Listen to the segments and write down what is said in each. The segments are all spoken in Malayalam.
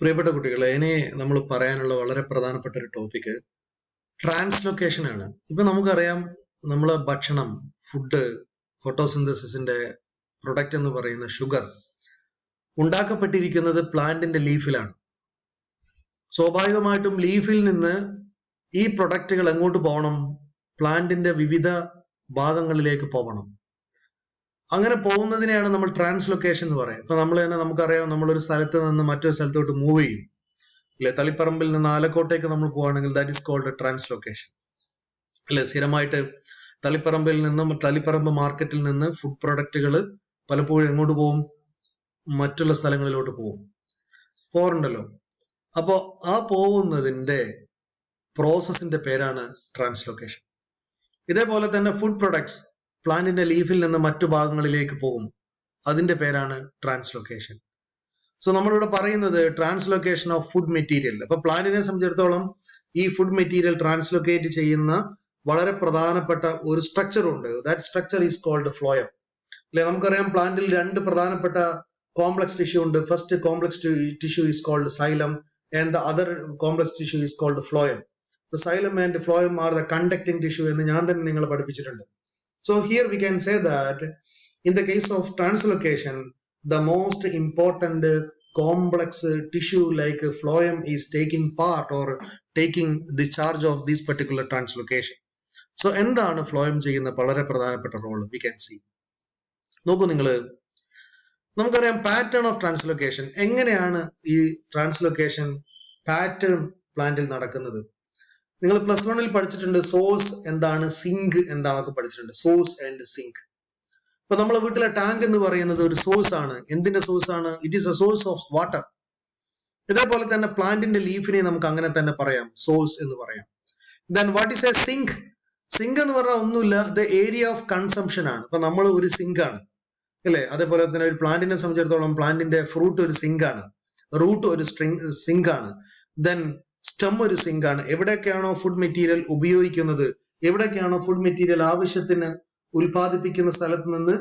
പ്രിയപ്പെട്ട കുട്ടികളെ, ഇനി നമ്മൾ പറയാനുള്ള വളരെ പ്രധാനപ്പെട്ട ഒരു ടോപ്പിക് ട്രാൻസ്ലൊക്കേഷൻ ആണ്. ഇപ്പൊ നമുക്കറിയാം, നമ്മളെ ഭക്ഷണം, ഫുഡ്, ഫോട്ടോസിന്തസിന്റെ പ്രൊഡക്റ്റ് എന്ന് പറയുന്ന ഷുഗർ ഉണ്ടാക്കപ്പെട്ടിരിക്കുന്നത് പ്ലാന്റിന്റെ ലീഫിലാണ്. സ്വാഭാവികമായിട്ടും ലീഫിൽ നിന്ന് ഈ പ്രൊഡക്റ്റുകൾ എങ്ങോട്ട് പോകണം? പ്ലാന്റിന്റെ വിവിധ ഭാഗങ്ങളിലേക്ക് പോകണം. അങ്ങനെ പോകുന്നതിനെയാണ് നമ്മൾ ട്രാൻസ്ലൊക്കേഷൻ എന്ന് പറയുന്നത്. ഇപ്പൊ നമ്മൾ തന്നെ നമുക്കറിയാം, നമ്മളൊരു സ്ഥലത്ത് നിന്ന് മറ്റൊരു സ്ഥലത്തോട്ട് മൂവ് ചെയ്യും അല്ലെ. തളിപ്പറമ്പിൽ നിന്ന് ആലക്കോട്ടേക്ക് നമ്മൾ പോവുകയാണെങ്കിൽ ദാറ്റ് ഈസ് കോൾഡ് ട്രാൻസ്ലൊക്കേഷൻ അല്ലെ. സ്ഥിരമായിട്ട് തളിപ്പറമ്പ് മാർക്കറ്റിൽ നിന്ന് ഫുഡ് പ്രൊഡക്റ്റുകൾ പലപ്പോഴും എങ്ങോട്ട് പോകും? മറ്റുള്ള സ്ഥലങ്ങളിലോട്ട് പോറുണ്ടല്ലോ. അപ്പോ ആ പോകുന്നതിന്റെ പ്രോസസ്സിന്റെ പേരാണ് ട്രാൻസ്ലൊക്കേഷൻ. ഇതേപോലെ തന്നെ ഫുഡ് പ്രൊഡക്ട്സ് പ്ലാന്റിന്റെ ലീഫിൽ നിന്ന് മറ്റു ഭാഗങ്ങളിലേക്ക് പോകും, അതിന്റെ പേരാണ് ട്രാൻസ്ലൊക്കേഷൻ. സോ നമ്മളിവിടെ പറയുന്നത് ട്രാൻസ്ലൊക്കേഷൻ ഓഫ് ഫുഡ് മെറ്റീരിയൽ. അപ്പൊ പ്ലാന്റിനെ സംബന്ധിച്ചിടത്തോളം ഈ ഫുഡ് മെറ്റീരിയൽ ട്രാൻസ്ലൊക്കേറ്റ് ചെയ്യുന്ന വളരെ പ്രധാനപ്പെട്ട ഒരു സ്ട്രക്ചർ ഉണ്ട്. That structure is called phloem അല്ലെ. നമുക്കറിയാം, പ്ലാന്റിൽ രണ്ട് പ്രധാനപ്പെട്ട കോംപ്ലക്സ് ടിഷ്യൂ ഉണ്ട്. First complex tissue is called xylem and the other complex tissue is called phloem. The xylem and phloem are the conducting tissue എന്ന് ഞാൻ തന്നെ നിങ്ങളെ പഠിപ്പിച്ചിട്ടുണ്ട്. So here we can say that in the case of translocation, the most important complex tissue like phloem is taking part or taking the charge of this particular translocation. So എന്താണ് phloem ചെയ്യുന്ന വളരെ പ്രധാനപ്പെട്ട റോൾ? We can see. നോക്കൂ നിങ്ങൾ, നമുക്കറിയാം പാറ്റേൺ ഓഫ് ട്രാൻസ്ലൊക്കേഷൻ. എങ്ങനെയാണ് ഈ ട്രാൻസ്ലൊക്കേഷൻ പാറ്റേൺ പ്ലാന്റിൽ നടക്കുന്നത്? നിങ്ങൾ പ്ലസ് വണ്ണിൽ പഠിച്ചിട്ടുണ്ട് സോഴ്സ് എന്താണ്, സിങ്ക് എന്താണെന്നൊക്കെ പഠിച്ചിട്ടുണ്ട്. Source and sink. ഇപ്പൊ നമ്മളെ വീട്ടിലെ ടാങ്ക് എന്ന് പറയുന്നത് ഒരു സോഴ്സ് ആണ്. എന്തിന്റെ സോഴ്സ് ആണ്? It is a source of water. ഇതേപോലെ തന്നെ പ്ലാന്റിന്റെ ലീഫിനെ നമുക്ക് അങ്ങനെ തന്നെ പറയാം, സോഴ്സ് എന്ന് പറയാം. Then what is a sink? Sink എന്ന് പറഞ്ഞാൽ ഒന്നുമില്ല, ദ ഏരിയ ഓഫ് കൺസംഷൻ ആണ്. ഇപ്പൊ നമ്മൾ ഒരു സിങ്ക് ആണ് അല്ലെ. അതേപോലെ തന്നെ ഒരു പ്ലാന്റിനെ സംബന്ധിച്ചിടത്തോളം പ്ലാന്റിന്റെ ഫ്രൂട്ട് ഒരു സിങ്ക് ആണ്, റൂട്ട് ഒരു സിങ്ക് ആണ്, ദെൻ സ്റ്റെം ഒരു സിങ്ക് ആണ്. എവിടെയൊക്കെയാണോ ഫുഡ് മെറ്റീരിയൽ ഉപയോഗിക്കുന്നത്, എവിടെയൊക്കെയാണോ ഫുഡ് മെറ്റീരിയൽ ആവശ്യത്തിന് ഉൽപ്പാദിപ്പിക്കുന്ന സ്ഥലത്ത് നിന്ന്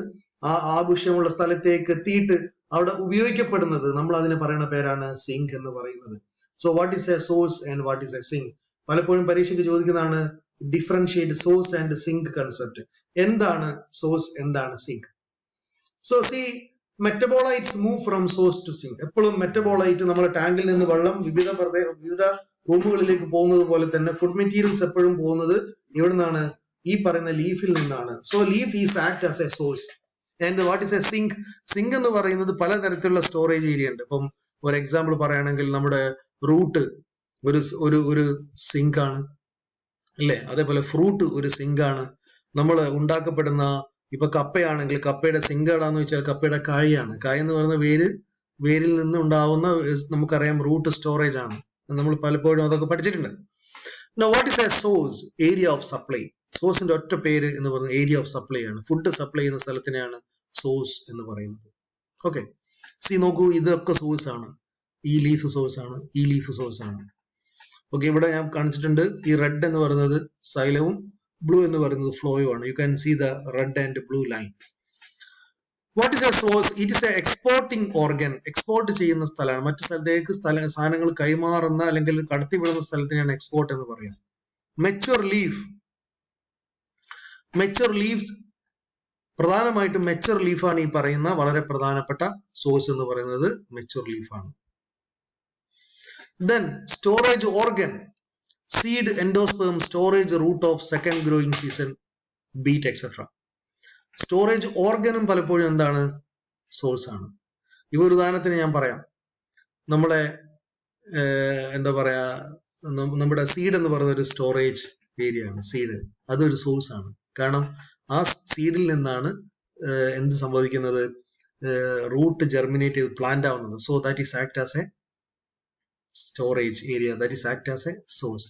ആ ആവശ്യമുള്ള സ്ഥലത്തേക്ക് എത്തിയിട്ട് അവിടെ ഉപയോഗിക്കപ്പെടുന്നത്, നമ്മൾ അതിനെ പറയുന്ന പേരാണ് സിങ്ക് എന്ന് പറയുന്നത്. So what is a source and what is a sink? പലപ്പോഴും പരീക്ഷയ്ക്ക് ചോദിക്കുന്നതാണ് differentiate source and sink concept. എന്താണ് സോഴ്സ്, എന്താണ് sink? So see metabolites move from source to sink. എപ്പോഴും മെറ്റബോളൈറ്റ് നമ്മുടെ ടാങ്കിൽ നിന്ന് വെള്ളം വിവിധ റൂമുകളിലേക്ക് പോകുന്നത് പോലെ തന്നെ ഫുഡ് മെറ്റീരിയൽസ് എപ്പോഴും പോകുന്നത് ഇവിടെ നിന്നാണ്? ഈ പറയുന്ന ലീഫിൽ നിന്നാണ്. So leaf is act as a source. And what is a sink? Sink എന്ന് പറയുന്നത് പലതരത്തിലുള്ള സ്റ്റോറേജ് ഏരിയ ഉണ്ട്. ഇപ്പം ഒരു എക്സാമ്പിൾ പറയുകയാണെങ്കിൽ നമ്മുടെ റൂട്ട് ഒരു സിങ്ക് ആണ് അല്ലെ. അതേപോലെ ഫ്രൂട്ട് ഒരു സിങ്ക് ആണ്. നമ്മൾ ഉണ്ടാക്കപ്പെടുന്ന ഇപ്പൊ കപ്പയാണെങ്കിൽ കപ്പയുടെ സിങ്ക് ഏതാന്ന് വെച്ചാൽ കപ്പയുടെ കായാണ്. കായ എന്ന് പറയുന്ന വേരിൽ നിന്ന് ഉണ്ടാവുന്ന നമുക്കറിയാം റൂട്ട് സ്റ്റോറേജ് ആണ്. നമ്മൾ പലപ്പോഴും അതൊക്കെ പഠിച്ചിട്ടുണ്ട്. Now what is a source? Area of supply. സോഴ്സിന്റെ ഒറ്റ പേര് എന്ന് പറയുന്നത് ഏരിയ ഓഫ് സപ്ലൈ ആണ്. ഫുഡ് സപ്ലൈ ചെയ്യുന്ന സ്ഥലത്തിനെയാണ് സോഴ്സ് എന്ന് പറയുന്നത്. ഓക്കെ, നോക്കൂ, ഇതൊക്കെ സോഴ്സ് ആണ്. ഈ ലീഫ് സോഴ്സ് ആണ്, ഈ ലീഫ് സോഴ്സ് ആണ്. ഓക്കെ, ഇവിടെ ഞാൻ കാണിച്ചിട്ടുണ്ട്. ഈ റെഡ് എന്ന് പറയുന്നത് സൈലവും ബ്ലൂ എന്ന് പറയുന്നത് ഫ്ലോയും ആണ്. You can see the red and blue line. What is a source? It is a exporting organ. Export ചെയ്യുന്ന സ്ഥലമാണ്. മറ്റു സ്ഥലത്തേക്ക് സാധനങ്ങൾ കൈമാറുന്ന അല്ലെങ്കിൽ കടത്തിവിടുന്ന സ്ഥലത്തിനാണ് എക്സ്പോർട്ട് എന്ന് പറയുന്നത്. മെച്യൂർ ലീവ്സ് പ്രധാനമായിട്ടും മെച്യൂർ ലീഫാണ് ഈ പറയുന്ന വളരെ പ്രധാനപ്പെട്ട സോഴ്സ് എന്ന് പറയുന്നത്. മെച്യൂർ ലീഫാണ്. Then storage organ, seed, endosperm, storage root of second growing season, beet etcetera. Storage ഓർഗനും പലപ്പോഴും എന്താണ്? സോഴ്സ് ആണ്. ഇവ ഒരു ഉദാഹരണത്തിന് ഞാൻ പറയാം. നമ്മളെ എന്താ പറയാ, നമ്മുടെ സീഡ് എന്ന് പറയുന്ന ഒരു സ്റ്റോറേജ് ഏരിയ ആണ്. സീഡ് അതൊരു സോഴ്സ് ആണ്. കാരണം ആ സീഡിൽ നിന്നാണ് എന്ത് സംഭവിക്കുന്നത്? റൂട്ട് ജെർമിനേറ്റ് ചെയ്ത് പ്ലാന്റ് ആവുന്നത്. So that is act as a storage area, that is act as a source.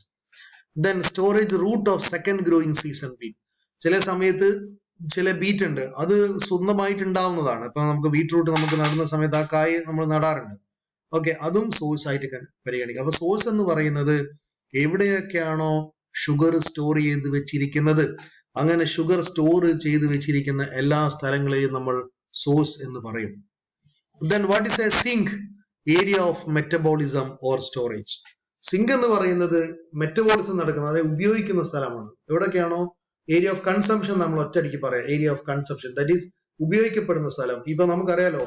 Then storage root of second growing season beet. ചില സമയത്ത് ചില ബീറ്റ് ഉണ്ട്, അത് സ്വന്തമായിട്ട് ഉണ്ടാവുന്നതാണ്. ഇപ്പൊ നമുക്ക് ബീറ്റ്റൂട്ട് നമുക്ക് നടുന്ന സമയത്ത് ആ കായ് നമ്മൾ നടാറുണ്ട്. ഓക്കെ, അതും സോഴ്സ് ആയിട്ട് പരിഗണിക്കുക. അപ്പൊ സോഴ്സ് എന്ന് പറയുന്നത് എവിടെയൊക്കെയാണോ ഷുഗർ സ്റ്റോർ ചെയ്ത് വെച്ചിരിക്കുന്നത്, അങ്ങനെ ഷുഗർ സ്റ്റോർ ചെയ്ത് വെച്ചിരിക്കുന്ന എല്ലാ സ്ഥലങ്ങളെയും നമ്മൾ സോഴ്സ് എന്ന് പറയും. Then what is a sink? Area of metabolism or storage. Sink എന്ന് പറയുന്നത് മെറ്റബോളിസം നടക്കുന്നത്, അതായത് ഉപയോഗിക്കുന്ന സ്ഥലമാണ്. എവിടൊക്കെയാണോ ഏരിയ ഓഫ് കൺസംഷൻ നമ്മൾ ഒറ്റയടിക്ക് പറയാം. Area of consumption, that is ഉപയോഗിക്കപ്പെടുന്ന സ്ഥലം. ഇപ്പൊ നമുക്കറിയാലോ,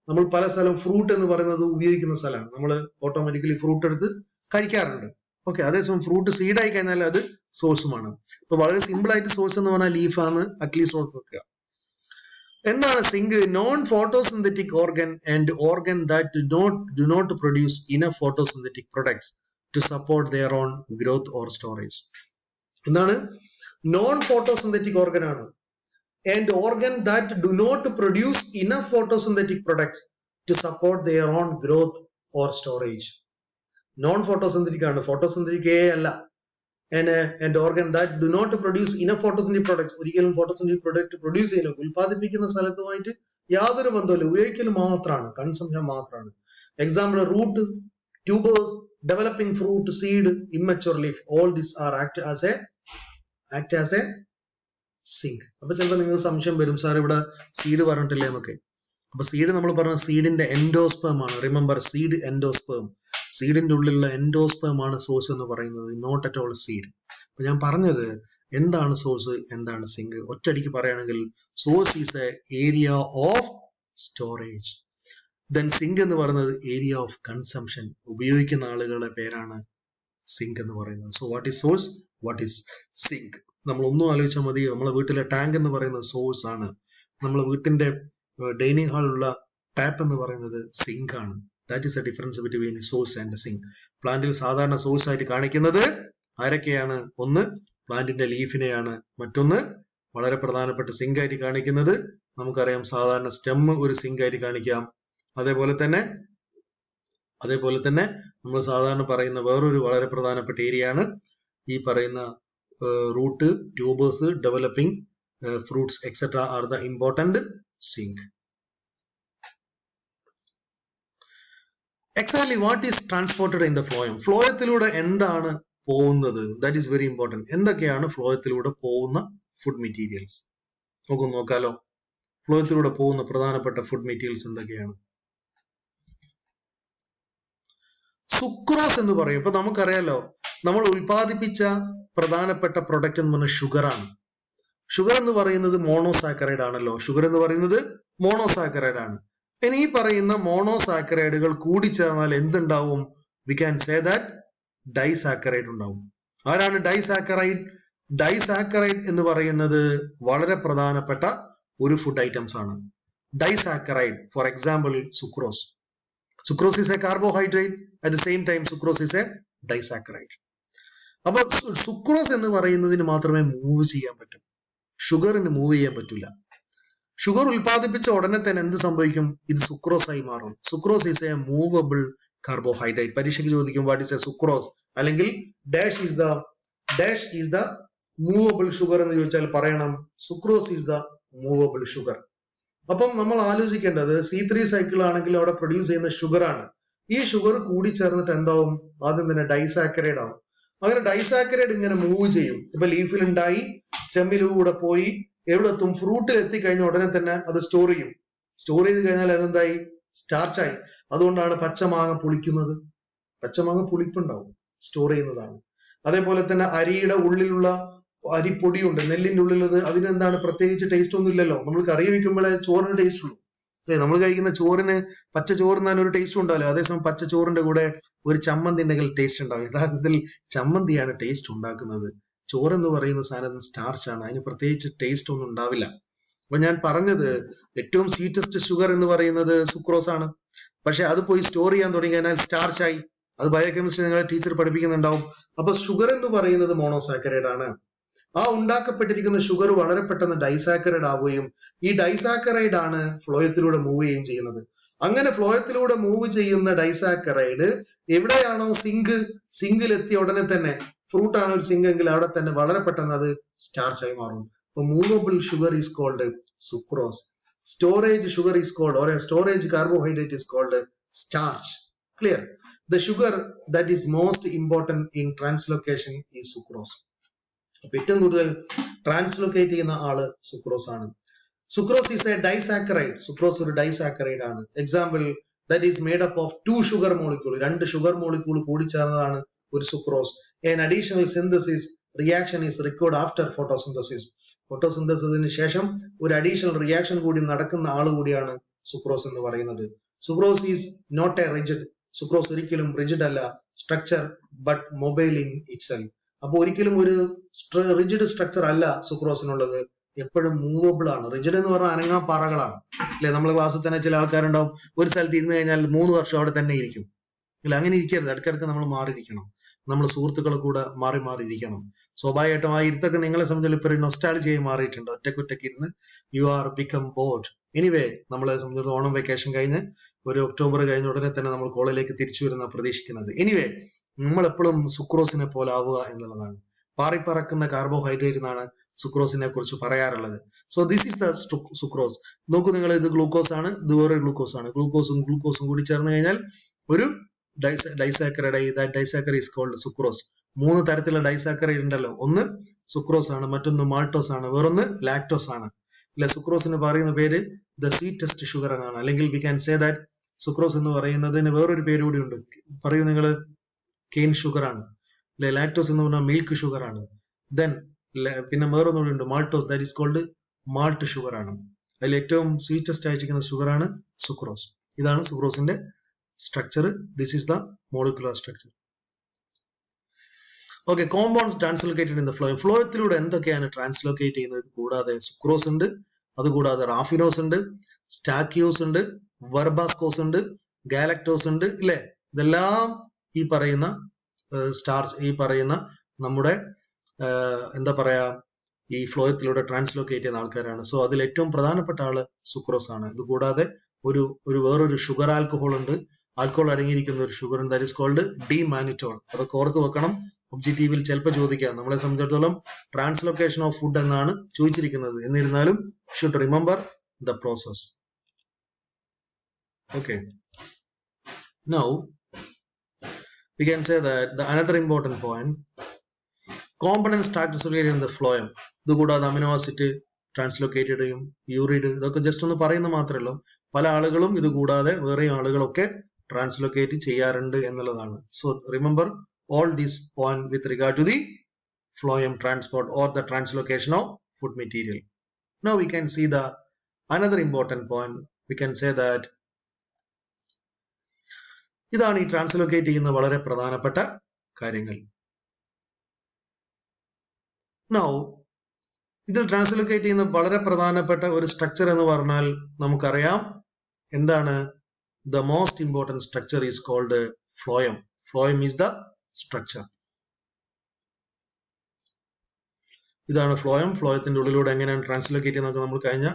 നമ്മൾ പല സ്ഥലം ഫ്രൂട്ട് എന്ന് പറയുന്നത് ഉപയോഗിക്കുന്ന സ്ഥലമാണ്. നമ്മൾ ഓട്ടോമാറ്റിക്കലി ഫ്രൂട്ട് എടുത്ത് കഴിക്കാറുണ്ട്. ഓക്കെ, അതേസമയം ഫ്രൂട്ട് സീഡായി കഴിഞ്ഞാൽ അത് സോഴ്സുമാണ്. ഇപ്പൊ വളരെ സിമ്പിൾ ആയിട്ട് സോഴ്സ് എന്ന് പറഞ്ഞാൽ ലീഫാണ് അറ്റ്ലീസ്റ്റ് ഓർത്ത് വെക്കുക. എന്താണ് sink? Non photosynthetic organ and organ that do not produce enough photosynthetic products to support their own growth or storage. എന്താണ്? നോൺ ഫോട്ടോസിന്തറ്റിക് ഓർഗൻ ആണ്. And organ that do not produce enough photosynthetic products to support their own growth or storage. Non photosynthetic ആണ്, photosynthetic അല്ല. And organ that do not produce enough photosynthetic products, ഒരിക്കലും photosynthetic product പ്രൊഡ്യൂസ് ചെയ്യുന്നില്ല, ഉൽപ്പാദിപ്പിക്കുന്ന സ്ഥലത്തുമായിട്ട് യാതൊരു ബന്ധവുമില്ല, ഉപയോഗിക്കൽ മാത്രമാണ്, കൺസംഷൻ മാത്രമാണ്. Example root, tubers, developing fruit, seed, immature leaf, all these are act as a sink. അപ്പൊ ചിലപ്പോൾ നിങ്ങൾക്ക് സംശയം വരും, സാർ ഇവിടെ സീഡ് പറഞ്ഞിട്ടില്ല എന്നൊക്കെ. അപ്പൊ സീഡ് നമ്മൾ പറഞ്ഞ സീഡിന്റെ എൻഡോസ്പേം ആണ്. റിമെമ്പർ, സീഡ് എൻഡോസ്പേം, സീഡിന്റെ ഉള്ളിലുള്ള എൻഡോസ്പേം ആണ് സോഴ്സ് എന്ന് പറയുന്നത്, നോട്ട് അറ്റ് ഓൾ സീഡ്. അപ്പൊ ഞാൻ പറഞ്ഞത് എന്താണ് സോഴ്സ്, എന്താണ് സിങ്ക്, ഒറ്റയടിക്ക് പറയുകയാണെങ്കിൽ source is a area of storage. Then sink എന്ന് പറയുന്നത് ഏരിയ ഓഫ് കൺസംഷൻ, ഉപയോഗിക്കുന്ന ആളുകളുടെ പേരാണ് സിങ്ക് എന്ന് പറയുന്നത്. So what is source, what is sink? നമ്മൾ ഒന്നും ആലോചിച്ചാൽ മതി. നമ്മളെ വീട്ടിലെ ടാങ്ക് എന്ന് പറയുന്നത് സോഴ്സ് ആണ്. നമ്മളെ വീട്ടിന്റെ ഡൈനിങ് ഹാളിലുള്ള ടാപ്പ് എന്ന് പറയുന്നത് സിങ്ക് ആണ്. That is a difference between source and sink. പ്ലാന്റിൽ സാധാരണ സോഴ്സ് ആയിട്ട് കാണിക്കുന്നത് ആരൊക്കെയാണ്? ഒന്ന് പ്ലാന്റിന്റെ ലീഫിനെയാണ്. മറ്റൊന്ന് വളരെ പ്രധാനപ്പെട്ട സിങ്ക് ആയിട്ട് കാണിക്കുന്നത് നമുക്കറിയാം, സാധാരണ സ്റ്റെം ഒരു സിങ്ക് ആയിട്ട് കാണിക്കാം. അതേപോലെ തന്നെ നമ്മൾ സാധാരണ പറയുന്ന വേറൊരു വളരെ പ്രധാനപ്പെട്ട ഏരിയ ആണ് ഈ പറയുന്ന root, tubers, developing fruits etcetera are the important sink. Exactly what is transported in the phloem? ഫ്ലോയത്തിലൂടെ എന്താണ് പോകുന്നത്? That is very important. എന്തൊക്കെയാണ് ഫ്ലോയത്തിലൂടെ പോകുന്ന ഫുഡ് മെറ്റീരിയൽസ്? നമുക്ക് നോക്കാലോ. ഫ്ലോയത്തിലൂടെ പോകുന്ന പ്രധാനപ്പെട്ട ഫുഡ് മെറ്റീരിയൽസ് എന്തൊക്കെയാണ്? സുക്രോസ് എന്ന് പറയും. ഇപ്പൊ നമുക്കറിയാലോ, നമ്മൾ ഉൽപ്പാദിപ്പിച്ച പ്രധാനപ്പെട്ട പ്രൊഡക്റ്റ് എന്ന് പറഞ്ഞാൽ ഷുഗർ ആണ്. ഷുഗർ എന്ന് പറയുന്നത് മോണോസാക്കറൈഡ് ആണല്ലോ. ഷുഗർ എന്ന് പറയുന്നത് മോണോസാക്കറൈഡ് ആണ്. ഇനി ഈ പറയുന്ന മോണോസാക്കറൈഡുകൾ കൂടിച്ചേർന്നാൽ എന്തുണ്ടാവും? We can say that disaccharide ഉണ്ടാവും. ആരാണ് ഡൈസാക്കറൈഡ്? ഡൈസാക്കറൈഡ് എന്ന് പറയുന്നത് വളരെ പ്രധാനപ്പെട്ട ഒരു ഫുഡ് ഐറ്റംസ് ആണ്. Disaccharide, for example sucrose. Sucrose is a carbohydrate, at the same time sucrose is a disaccharide. അപ്പൊ സുക്രോസ് എന്ന് പറയുന്നതിന് മാത്രമേ മൂവ് ചെയ്യാൻ പറ്റൂ, ഷുഗറിന് മൂവ് ചെയ്യാൻ പറ്റില്ല. ഷുഗർ ഉൽപ്പാദിപ്പിച്ച ഉടനെ തന്നെ എന്ത് സംഭവിക്കും? ഇത് സുക്രോസ് ആയി മാറും. Sucrose is A movable carbohydrate. പരീക്ഷയ്ക്ക് ചോദിക്കും വാട്ട് ഈസ് എ സുക്രോസ്, അല്ലെങ്കിൽ dash is the movable sugar എന്ന് ചോദിച്ചാൽ പറയണം sucrose is the movable sugar. അപ്പം നമ്മൾ ആലോചിക്കേണ്ടത് C3 സൈക്കിൾ ആണെങ്കിൽ അവിടെ പ്രൊഡ്യൂസ് ചെയ്യുന്ന ഷുഗർ ആണ്. ഈ ഷുഗർ കൂടി ചേർന്നിട്ട് എന്താവും? ആദ്യം തന്നെ ഡൈസാക്കറൈഡ് ആവും. അങ്ങനെ ഡൈസാക്കറൈഡ് ഇങ്ങനെ മൂവ് ചെയ്യും. ഇപ്പൊ ലീഫിൽ ഉണ്ടായി, സ്റ്റെമ്മിലൂടെ പോയി എവിടെ എത്തും? ഫ്രൂട്ടിൽ എത്തിക്കഴിഞ്ഞ ഉടനെ തന്നെ അത് സ്റ്റോർ ചെയ്യും. സ്റ്റോർ ചെയ്ത് കഴിഞ്ഞാൽ അതെന്തായി? സ്റ്റാർച്ചായി. അതുകൊണ്ടാണ് പച്ചമാങ്ങ പുളിക്കുന്നത്. പച്ചമാങ്ങ പുളിപ്പുണ്ടാവും, സ്റ്റോർ ചെയ്യുന്നതാണ്. അതേപോലെ തന്നെ അരിയുടെ ഉള്ളിലുള്ള അരിപ്പൊടിയുണ്ട്, നെല്ലിന്റെ ഉള്ളിലത്, അതിനെന്താണ്? പ്രത്യേകിച്ച് ടേസ്റ്റ് ഒന്നും ഇല്ലല്ലോ. നമ്മൾ കറി വയ്ക്കുമ്പോഴേ ചോറിന് ടേസ്റ്റ് ഉള്ളൂ അല്ലെ? നമ്മൾ കഴിക്കുന്ന ചോറിന്, പച്ച ചോറിന് ഒരു ടേസ്റ്റ് ഉണ്ടാവില്ല. അതേസമയം പച്ച ചോറിന്റെ കൂടെ ഒരു ചമ്മന്തി ഉണ്ടെങ്കിൽ ടേസ്റ്റ് ഉണ്ടാവും. യഥാർത്ഥത്തിൽ ചമ്മന്തിയാണ് ടേസ്റ്റ് ഉണ്ടാക്കുന്നത്. ചോറെന്ന് പറയുന്ന സാധനം സ്റ്റാർച്ച് ആണ്, അതിന് പ്രത്യേകിച്ച് ടേസ്റ്റ് ഒന്നും ഉണ്ടാവില്ല. അപ്പൊ ഞാൻ പറഞ്ഞത് ഏറ്റവും സ്വീറ്റസ്റ്റ് ഷുഗർ എന്ന് പറയുന്നത് സുക്രോസ് ആണ്. പക്ഷെ അത് പോയി സ്റ്റോർ ചെയ്യാൻ തുടങ്ങി കഴിഞ്ഞാൽ സ്റ്റാർച്ചായി. അത് ബയോകെമിസ്ട്രി നിങ്ങളെ ടീച്ചർ പഠിപ്പിക്കുന്നുണ്ടാവും. അപ്പൊ ഷുഗർ എന്ന് പറയുന്നത് മോണോസാക്കറൈഡ് ആണ്. ആ ഉണ്ടാക്കപ്പെട്ടിരിക്കുന്ന ഷുഗർ വളരെ പെട്ടെന്ന് ഡൈസാക്കറൈഡ് ആവുകയും ഈ ഡൈസാക്കറൈഡ് ആണ് ഫ്ലോയത്തിലൂടെ മൂവ് ചെയ്യുകയും ചെയ്യുന്നത്. അങ്ങനെ ഫ്ലോയത്തിലൂടെ മൂവ് ചെയ്യുന്ന ഡൈസാക്കറൈഡ് എവിടെയാണോ സിങ്കിൽ എത്തിയ ഉടനെ തന്നെ, ഫ്രൂട്ട് ആണ് ഒരു സിങ്ക് എങ്കിൽ അവിടെ തന്നെ വളരെ പെട്ടെന്ന് അത് സ്റ്റാർച്ച് ആയി മാറും. അപ്പൊ movable sugar is called sucrose. Storage sugar is called, or storage carbohydrate is called starch. Clear? The sugar that is most important in translocation is sucrose. ഏറ്റവും കൂടുതൽ ട്രാൻസ്ലൊക്കേറ്റ് ചെയ്യുന്ന ആള് സുക്രോസ് ആണ്. Sucrose is a disaccharide. Sucrose ഒരു ഡൈസാക്കറൈഡ് ആണ്. Example that is made up of 2 sugar molecule. 2 sugar molecule കൂടിച്ചേർന്നതാണ് ഒരു sucrose. An additional synthesis reaction is required after photosynthesis. ഫോട്ടോസിന്തസിന് ശേഷം ഒരു അഡീഷണൽ റിയാക്ഷൻ കൂടി നടക്കുന്ന ആൾ കൂടിയാണ് സുക്രോസ് എന്ന് പറയുന്നത്. Sucrose is not a rigid. Sucrose ഒരിക്കലും റിജിഡ് അല്ല, structure but mobile in itself. അപ്പൊ ഒരിക്കലും ഒരു റിജിഡ് സ്ട്രക്ചർ അല്ല സുക്രോസിനുള്ളത്, എപ്പോഴും മൂവബിൾ ആണ്. റിജിഡ് എന്ന് പറഞ്ഞാൽ അനങ്ങാപ്പാറകളാണ് അല്ലെ. നമ്മളെ ക്ലാസ്സിൽ തന്നെ ചില ആൾക്കാരുണ്ടാവും, ഒരു സ്ഥലത്ത് ഇരുന്ന് കഴിഞ്ഞാൽ 3 വർഷം അവിടെ തന്നെ ഇരിക്കും. ഇല്ല, അങ്ങനെ ഇരിക്കരുത്. ഇടയ്ക്കിടയ്ക്ക് നമ്മൾ മാറിയിരിക്കണം. നമ്മൾ സുഹൃത്തുക്കളെ കൂടെ മാറി മാറിയിരിക്കണം. സ്വാഭാവികമായിട്ടും ആ ഇരുത്തൊക്കെ നിങ്ങളെ സംബന്ധിച്ച് ഇപ്പോൾ ഒരു നൊസ്റ്റാൾജിയായി മാറിയിട്ടുണ്ട്. ഒറ്റയ്ക്ക് ഇരുന്ന് you are become board. Anyway, നമ്മളെ സംബന്ധിച്ച് ഓണം വെക്കേഷൻ കഴിഞ്ഞ് ഒരു ഒക്ടോബർ കഴിഞ്ഞ ഉടനെ തന്നെ നമ്മൾ കോളേജിലേക്ക് തിരിച്ചു വരുന്ന പ്രതീക്ഷിക്കുന്നത്. എനിവേ, നമ്മൾ എപ്പോഴും സുക്രോസിനെ പോലെ ആവുക എന്നുള്ളതാണ്. പാറിപ്പറക്കുന്ന കാർബോഹൈഡ്രേറ്റ് എന്നാണ് സുക്രോസിനെ കുറിച്ച് പറയാറുള്ളത്. So this is the sucrose. നോക്കൂ നിങ്ങൾ, ഇത് ഗ്ലൂക്കോസ് ആണ്, ഇത് വേറെ ഗ്ലൂക്കോസ് ആണ്. ഗ്ലൂക്കോസും കൂടി ചേർന്ന് കഴിഞ്ഞാൽ ഒരു disaccharide. That disaccharide is called sucrose. 3 തരത്തിലുള്ള ഡൈസാക്കറൈഡ് ഉണ്ടല്ലോ. ഒന്ന് സുക്രോസ് ആണ്, മറ്റൊന്ന് മാൾട്ടോസ് ആണ്, വേറൊന്ന് ലാക്ടോസ് ആണ്. അല്ലെ, സുക്രോസിന് പറയുന്ന പേര് ദ സ്വീറ്റസ്റ്റ് ഷുഗർ എന്നാണ്. അല്ലെങ്കിൽ we can say that sucrose എന്ന് പറയുന്നതിന് വേറൊരു പേര് കൂടി ഉണ്ട്. പറയൂ നിങ്ങൾ, കെയിൻ ഷുഗർ ആണ്. അല്ലെ, ലാക്ടോസ് എന്ന് പറഞ്ഞാൽ മിൽക്ക് ഷുഗർ ആണ്. ദെൻ പിന്നെ വേറൊന്നുകൂടി ഉണ്ട്, maltose. That is called malt sugar ആണ്. അതിൽ ഏറ്റവും സ്വീറ്റസ്റ്റ് ആയിരിക്കുന്ന ഷുഗർ ആണ് സുക്രോസ്. ഇതാണ് സുക്രോസിന്റെ structure. This is the molecular structure. Okay, compounds translocated in the phloem. ഫ്ലോയത്തിലൂടെ എന്തൊക്കെയാണ് ട്രാൻസ്ലോക്കേറ്റ് ചെയ്യുന്നത്? കൂടാതെ സുക്രോസ് ഉണ്ട്, അതുകൂടാതെ റാഫിനോസ് ഉണ്ട്, സ്റ്റാക്കിയോസ് ഉണ്ട്, വെർബാസ്കോസ് ഉണ്ട്, ഗാലക്ടോസ് ഉണ്ട്. ഇല്ലേ, ഇതെല്ലാം ഈ പറയുന്ന സ്റ്റാർച്ച്, ഈ പറയുന്ന നമ്മുടെ എന്താ പറയാ, ഈ ഫ്ലോയത്തിലൂടെ ട്രാൻസ്ലോക്കേറ്റ് ചെയ്യുന്ന ആൾക്കാരാണ്. സോ അതിൽ ഏറ്റവും പ്രധാനപ്പെട്ട ആള് സുക്രോസ് ആണ്. ഇത് കൂടാതെ വേറൊരു ഷുഗർ ആൽക്കഹോൾ ഉണ്ട്. ആൽക്കഹോൾ അടങ്ങിയിരിക്കുന്ന ഒരു ഷുഗർ ഉണ്ട്, ദാറ്റ് ഈസ് കോൾഡ് ഡിമാനിറ്റോൾ. അതൊക്കെ ഓർത്ത് വെക്കണം. ഒബ്ജക്റ്റീവിൽ ചിലപ്പോൾ ചോദിക്കാം. നമ്മളെ സംബന്ധിച്ചിടത്തോളം ട്രാൻസ്ലോക്കേഷൻ ഓഫ് ഫുഡ് എന്നാണ് ചോദിച്ചിരിക്കുന്നത്. എന്നിരുന്നാലും should remember the process. Okay, now we can say that the another important point, components translocated in the phloem. ഇത് കൂടാതെ അമിനോ ആസിഡ് ട്രാൻസ്ലോക്കേറ്റഡ് ചെയ്യും, യൂറിഡ്, ഇതൊക്കെ ജസ്റ്റ് ഒന്ന് പറയുന്ന മാത്രമേ ഉള്ളൂ. പല ആളുകളും ഇത് കൂടാതെ വേറെ ആളുകളൊക്കെ ട്രാൻസ്ലോക്കേറ്റ് ചെയ്യാറുണ്ട് എന്നുള്ളതാണ്. So remember all these point with regard to the phloem transport or the translocation of food material. Now we can see the another important point. We can say that ഇതാണ് ഈ ട്രാൻസ്ലോക്കേറ്റ് ചെയ്യുന്ന വളരെ പ്രധാനപ്പെട്ട കാര്യങ്ങൾ. Now ഇതിൽ ട്രാൻസ്ലോക്കേറ്റ് ചെയ്യുന്ന വളരെ പ്രധാനപ്പെട്ട ഒരു സ്ട്രക്ചർ എന്ന് പറഞ്ഞാൽ നമുക്കറിയാം എന്താണ്. The most important structure is called phloem. Phloem is the structure. ഇതാണ് ഫ്ലോയം. ഫ്ലോയത്തിന്റെ ഉള്ളിലൂടെ എങ്ങനെയാണ് ട്രാൻസ്ലോക്കേറ്റ് ചെയ്യുന്നതൊക്കെ നമ്മൾ കഴിഞ്ഞ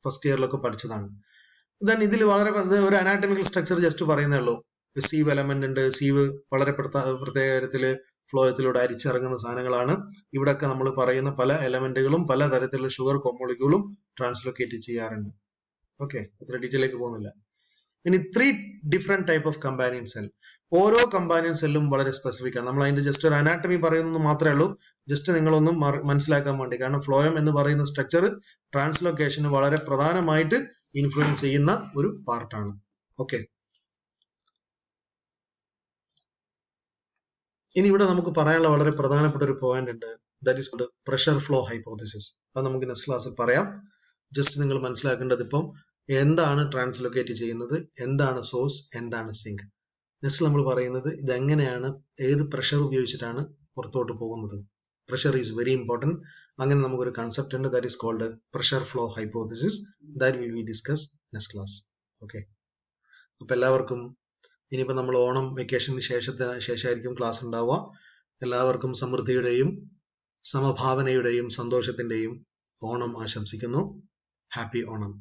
ഫസ്റ്റ് ഇയറിലൊക്കെ പഠിച്ചതാണ്. ദെൻ ഇതിൽ വളരെ ഒരു അനാറ്റമിക്കൽ സ്ട്രക്ചർ ജസ്റ്റ് പറയുന്നേ ഉള്ളൂ. സീവ് എലമെന്റ് ഉണ്ട്. സീവ് വളരെ പ്രത്യേക തരത്തില് ഫ്ലോയത്തിലൂടെ അരിച്ചിറങ്ങുന്ന സാധനങ്ങളാണ്. ഇവിടെയൊക്കെ നമ്മൾ പറയുന്ന പല എലമെന്റുകളും പല തരത്തിലുള്ള ഷുഗർ കോമോളിക്യൂളും ട്രാൻസ്ലോക്കേറ്റ് ചെയ്യാറുണ്ട്. ഓക്കെ, അത്ര ഡീറ്റെയിലേക്ക് പോകുന്നില്ല. ഇനി 3 different type of companion cell. ഓരോ കമ്പാനിയൻ സെല്ലും വളരെ സ്പെസിഫിക് ആണ്. നമ്മൾ അതിന്റെ ജസ്റ്റ് ഒരു അനാറ്റമി പറയുന്നത് മാത്രമേ ഉള്ളൂ, ജസ്റ്റ് നിങ്ങളൊന്നും മനസ്സിലാക്കാൻ വേണ്ടി. കാരണം ഫ്ലോയം എന്ന് പറയുന്ന സ്ട്രക്ചർ ട്രാൻസ്ലോക്കേഷന് വളരെ പ്രധാനമായിട്ട് ഇൻഫ്ലുവൻസ് ചെയ്യുന്ന ഒരു പാർട്ടാണ്. ഓക്കെ, ഇനി ഇവിടെ നമുക്ക് പറയാനുള്ള വളരെ പ്രധാനപ്പെട്ട ഒരു പോയിന്റ് ഉണ്ട്. That is called pressure flow hypothesis. അത് നമുക്ക് നെക്സ്റ്റ് ക്ലാസ്സിൽ പറയാം. ജസ്റ്റ് നിങ്ങൾ മനസ്സിലാക്കേണ്ടത് ഇപ്പം എന്താണ് ട്രാൻസ്ലോക്കേറ്റ് ചെയ്യുന്നത്, എന്താണ് സോഴ്സ്, എന്താണ് സിങ്ക്. നെക്സ്റ്റ് നമ്മൾ പറയുന്നത് ഇതെങ്ങനെയാണ്, ഏത് പ്രഷർ ഉപയോഗിച്ചിട്ടാണ് പുറത്തോട്ട് പോകുന്നത്. Pressure is very important. അങ്ങനെ നമുക്കൊരു കൺസെപ്റ്റ് ഉണ്ട്, that is called pressure flow hypothesis. That will we discuss next class. Okay, അപ്പൊ എല്ലാവർക്കും ഇനിയിപ്പോൾ നമ്മൾ ഓണം വെക്കേഷന് ശേഷമായിരിക്കും ക്ലാസ് ഉണ്ടാവുക. എല്ലാവർക്കും സമൃദ്ധിയുടെയും സമഭാവനയുടെയും സന്തോഷത്തിന്റെയും ഓണം ആശംസിക്കുന്നു. ഹാപ്പി ഓണം.